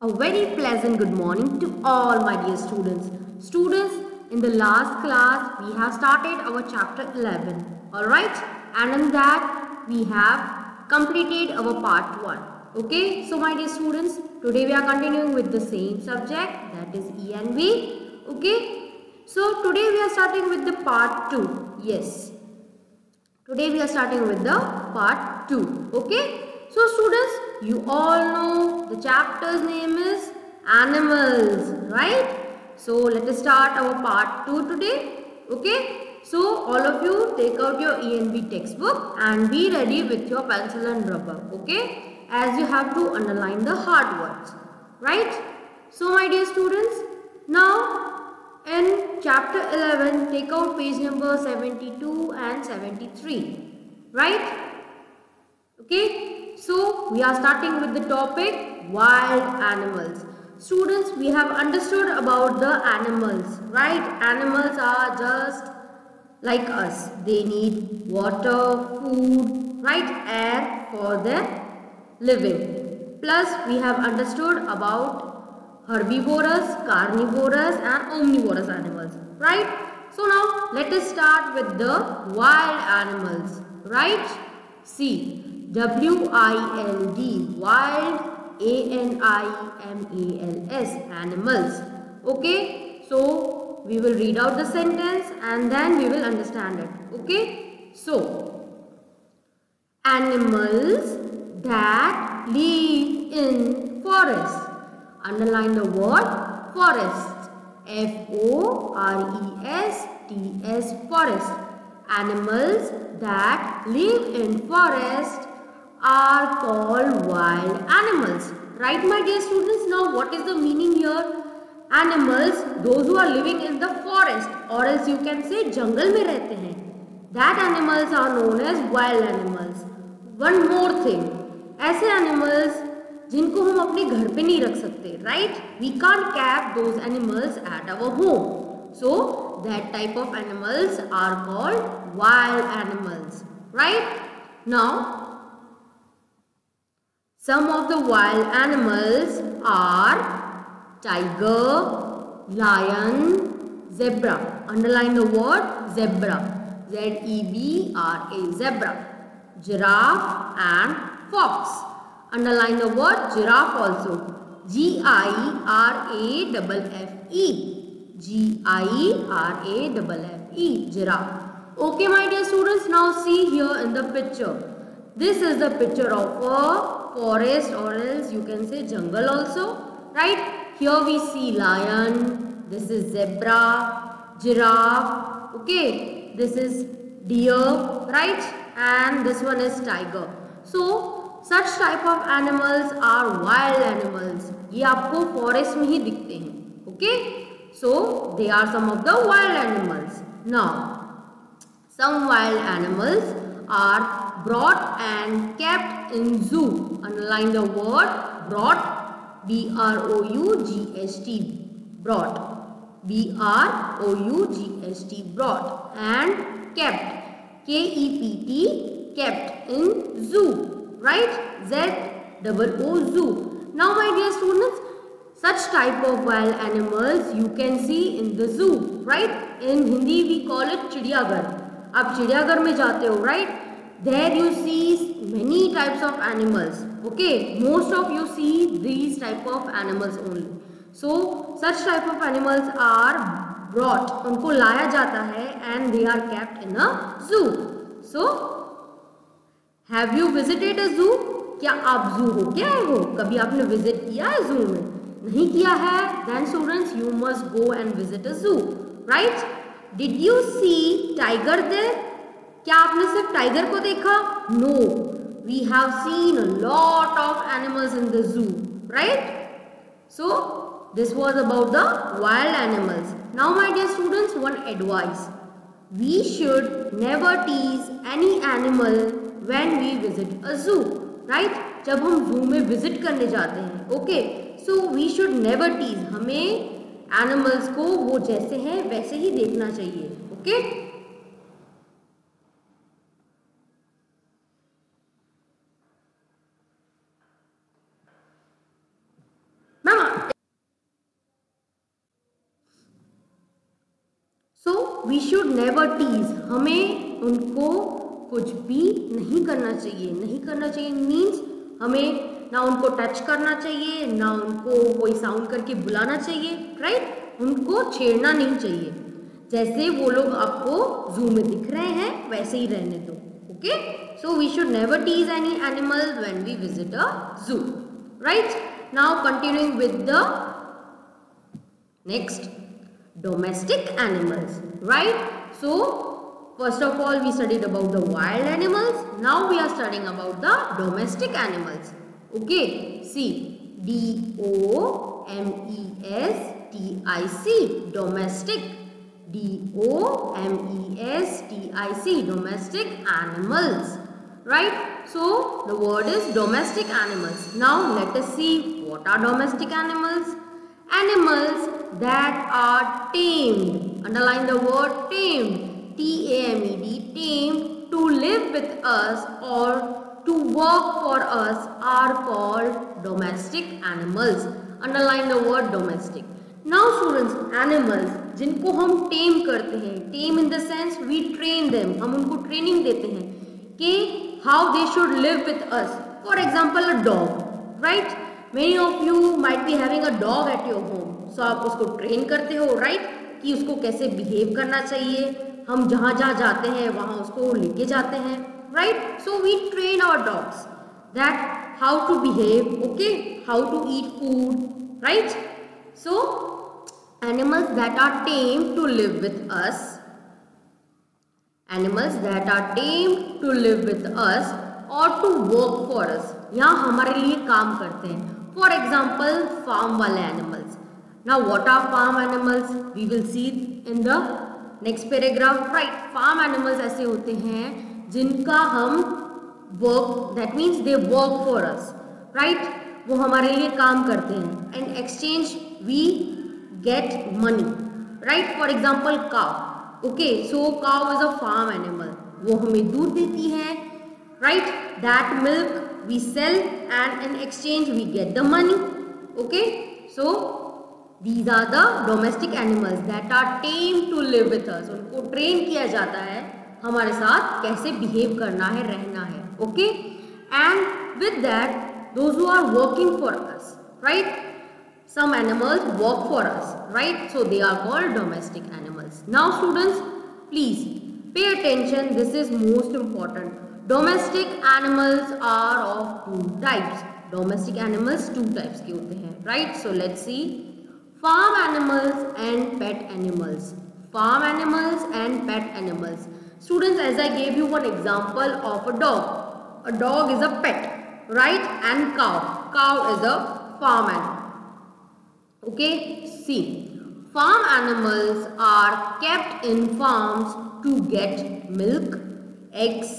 A very pleasant good morning to all my dear students. Students, in the last class we have started our chapter 11. Alright, and in that we have completed our part 1. Okay, so my dear students, today we are continuing with the same subject, that is ENV. Okay, so today we are starting with the part 2. Yes, today we are starting with the part 2. Okay. So students, you all know the chapter's name is animals, right? So let us start our part 2 today. Okay. So all of you take out your ENV textbook and be ready with your pencil and rubber. Okay. As you have to underline the hard words. Right. So my dear students, now in chapter 11, take out page number 72 and 73. Right? Okay, so we are starting with the topic wild animals. Students, we have understood about the animals, right? Animals are just like us. They need water, food, right? Air for their living. Plus, we have understood about herbivorous, carnivorous and omnivorous animals, right? So now, let us start with the wild animals, right? See. WILD, wild, ANIMALS, animals. Okay, so we will read out the sentence and then we will understand it. Okay, so animals that live in forest. Underline the word forest. FORESTS, forest. Animals that live in forest are called wild animals. Right, my dear students? Now, what is the meaning here? Animals, those who are living in the forest, or else you can say jungle में रहते हैं. That animals are known as wild animals. One more thing, ऐसे animals जिनको हम अपने घर पे नहीं रख सकते, right? We can't keep those animals at our home. So that type of animals are called wild animals, right? Now, some of the wild animals are tiger, lion, zebra. Underline the word zebra. ZEBRA, zebra. Giraffe and fox. Underline the word giraffe also. GIRAFFE. GIRAFFE, giraffe. Okay, my dear students, now see here in the picture. This is the picture of a forest, or else you can say jungle also, right? Here we see lion, this is zebra, giraffe, okay, this is deer, right? And this one is tiger. So such type of animals are wild animals. ये आपको forest में ही दिखते हैं, okay? So they are some of the wild animals. Now, some wild animals are brought and kept in zoo. Underline the word brought. BROUGHT, brought. BROUGHT, brought. And kept. KEPT, kept in zoo. Right? ZOO, zoo. Now my dear students, such type of wild animals you can see in the zoo, right? In Hindi we call it चिड़ियाघर. आप चिड़ियाघर में जाते हो, right? There you see many types of animals. Okay, most of you see these type of animals only. So such type of animals are brought. उनको लाया जाता है and they are kept in a zoo. So have you visited a zoo? क्या आप zoo हो क्या है वो? कभी आपने visit किया है zoo में? नहीं किया है? Then students, you must go and visit a zoo, right? Did you see tiger there? क्या आपने सिर्फ टाइगर को देखा? No, we have seen a lot of animals in the zoo, right? So this was about the wild animals. Now my dear students, one advice. We should never tease any animal when we visit a zoo, right? जब हम zoo में visit करने जाते हैं, okay? So we should never tease. हमें animals को वो जैसे हैं वैसे ही देखना चाहिए, okay? Ma'am we should never tease, हमें उनको कुछ भी नहीं करना चाहिए। नहीं करना चाहिए मीन्स हमें ना उनको टच करना चाहिए, ना उनको कोई साउंड करके बुलाना चाहिए, राइट। उनको छेड़ना नहीं चाहिए। जैसे वो लोग आपको जू में दिख रहे हैं वैसे ही रहने दो, okay. So we should never tease any animal when we visit a zoo, right. Now continuing with the next, domestic animals, right? So first of all we studied about the wild animals. Now we are studying about the domestic animals. Okay, see, domestic, domestic, domestic, domestic animals, right? So the word is domestic animals. Now let us see what are domestic animals. Animals that are tamed, underline the word tamed, T-A-M-E-D, tamed, to live with us or to work for us are called domestic animals. Underline the word domestic. Now students, animals जिनको हम tame करते हैं, tame in the sense we train them, हम उनको training देते हैं कि how they should live with us. For example, a dog, right? Many of you might be having a dog at your home. So आप उसको train करते हो, right? कि उसको कैसे बिहेव करना चाहिए। हम जहाँ जहाँ जाते हैं वहाँ उसको लेके जाते हैं, right? So we train our dogs that how to behave, okay? How to eat food, right? So animals that are tamed to live with us, animals that are tamed to live with us or to work for us, यहाँ हमारे लिए काम करते हैं। For example, farm वाले animals. Now what are farm animals? We will see in the next paragraph, right? Farm animals ऐसे होते हैं जिनका हम work, that means they work for us, right? वो हमारे लिए काम करते हैं and exchange we get money, right? For example, cow. Okay, so cow is a farm animal. वो हमें दूध देती है, right? That milk we sell and in exchange we get the money, okay? So these are the domestic animals that are tamed to live with us. उनको train किया जाता है हमारे साथ कैसे बिहेव करना है, रहना है, okay? And with that, those who are working for us, right? Some animals work for us, right? So they are called domestic animals. Now students, please pay attention. This is most important. Domestic animals are of two types. Domestic animals two types के होते हैं, right? So let's see. Farm animals and pet animals. Farm animals and pet animals. Students, as I gave you one example of a dog. A dog is a pet, right? And cow. Cow is a farm animal. Okay, see, farm animals are kept in farms to get milk, eggs,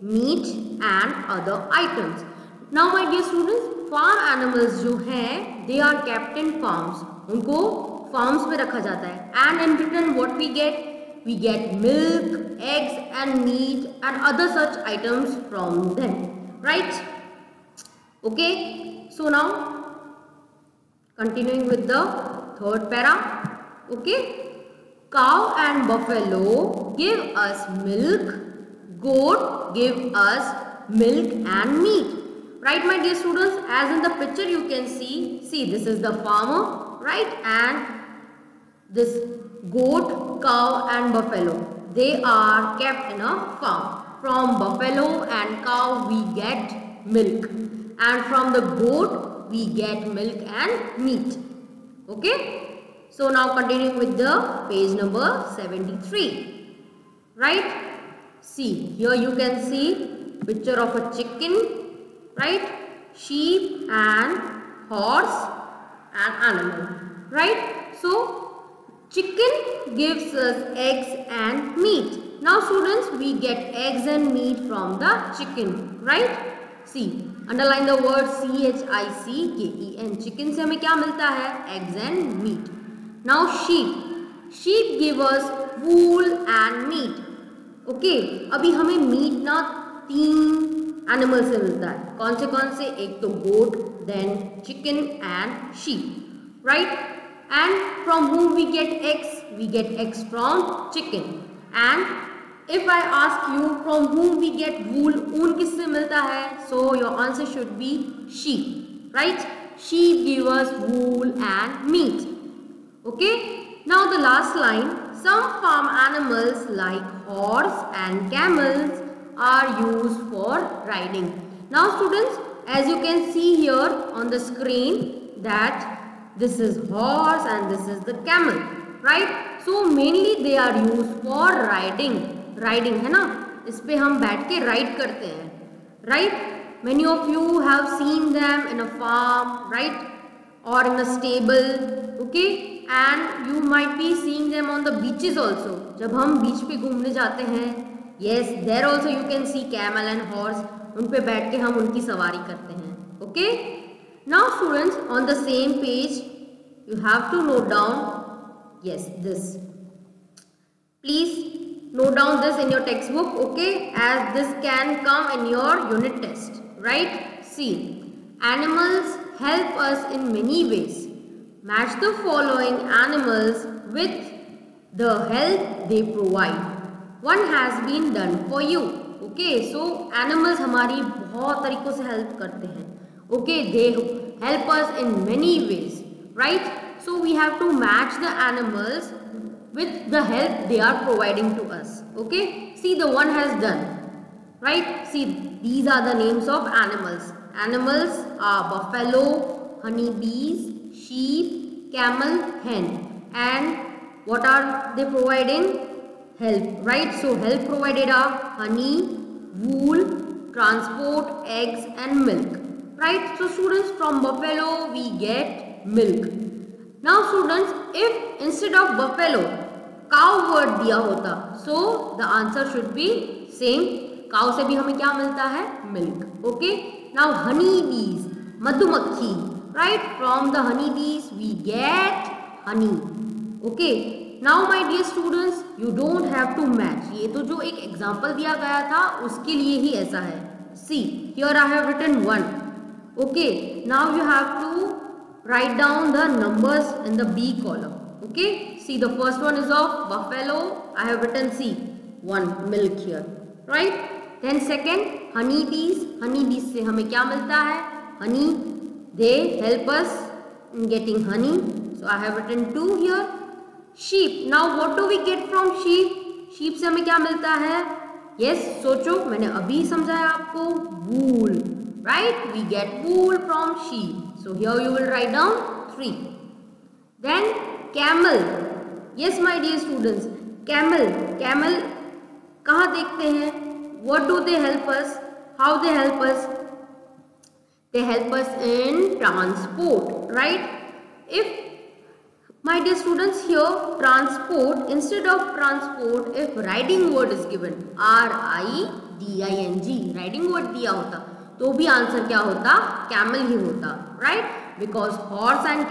meat and other items. Now my dear students, farm animals जो हैं they are kept in farms. उनको farms में रखा जाता है and in return what we get? We get milk, eggs and meat and other such items from them, right? Okay, so now continuing with the third para, okay? Cow and buffalo give us milk, goat give us milk and meat, right my dear students? As in the picture you can see this is the farmer, right? And this goat, cow and buffalo, they are kept in a farm. From buffalo and cow we get milk and from the goat we get milk and meat, okay? So now continuing with the page number 73, right? See, here you can see picture of a chicken, right? Sheep and horse and animal, right? So chicken gives us eggs and meat. Now students, we get eggs and meat from the chicken, right? See, underline the word CHICKEN. Chicken से हमें क्या मिलता है? Eggs and meat. Now sheep. Sheep give us wool and meat. Okay, अभी हमें meat ना 3 animal से मिलता है. कौन से? एक तो goat, then chicken and sheep, right? And from whom we get eggs? We get eggs from chicken. And if I ask you from whom we get wool, ऊन किससे मिलता है? So your answer should be sheep, right? Sheep give us wool and meat. Okay. Now the last line. Some farm animals like horse and camels are used for riding. Now students, as you can see here on the screen that this is horse and this is the camel, right? So mainly they are used for riding. Riding है ना, इस पे हम बैठ के ride करते हैं, right? Many of you have seen them in a farm, right? Or in a stable, okay? And you might be seeing them on the beaches also. जब हम बीच पे घूमने जाते हैं, yes, there also you can see camel and horse. उन पे बैठ के हम उनकी सवारी करते हैं, okay? Now students, on the same page, you have to note down, yes, this. Please note down this in your textbook, okay? As this can come in your unit test, right? See, animals help us in many ways. Match the following animals with the help they provide. One has been done for you. Okay, so animals हमारी बहुत तरीकों से help करते हैं. Okay, they help us in many ways, right? So we have to match the animals with the help they are providing to us. Okay, see the one has done, right? See, these are the names of animals. Animals are buffalo, honeybees, sheep, camel, hen. And what are they providing? Help, right? So help provided are honey, wool, transport, eggs and milk, right? So students, from buffalo we get milk. Now students, if instead of buffalo cow word दिया होता, so the answer should be same. Cow से भी हमें क्या मिलता है? Milk. Okay. Now honeybees, मधुमक्खी, right? From the honeybees we get honey. Okay. Now my dear students, you don't have to match. ये तो जो एक example दिया गया था उसके लिए ही ऐसा है. See, here I have written 1. Okay. Now you have to write down the numbers in the B column. Okay. See, the first one is of buffalo. I have written C. 1 milk here. Right. Then second, honeybees. Honeybees से हमें क्या मिलता है? Honey. They help us in getting honey. So I have written 2 here. Sheep. Now what do we get from sheep? Sheep से हमें क्या मिलता है? Yes, सोचो, मैंने अभी समझाया आपको. Wool. Right? We get wool from sheep. So here you will write down 3. Then camel. Yes, my dear students. Camel. Camel कहाँ देखते हैं? What do they help us? How they help us? They help us in transport, right? If, my dear students, here transport, instead of transport, if riding word is given, R-I-D-I-N-G, riding word दिया होता, तो भी answer क्या होता? Camel ही होता, right? Because horse and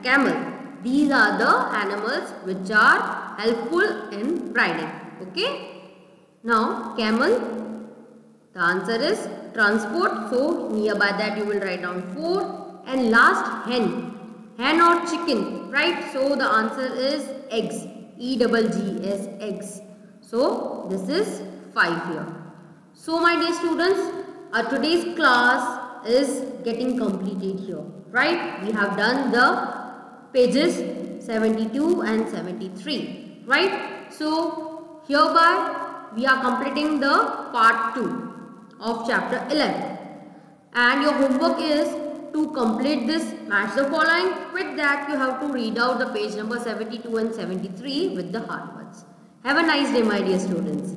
camel, these are the animals which are helpful in riding. Okay? Now camel, the answer is transport. So nearby that you will write down 4. And last, hen. Hen or chicken, right? So the answer is eggs. E-double-G-S, eggs. So this is 5 here. So my dear students, today's class is getting completed here, right? We have done the pages 72 and 73, right? So hereby we are completing the part 2 of chapter 11. And your homework is to complete this, match the following. With that, you have to read out the page number 72 and 73 with the hard words. Have a nice day, my dear students.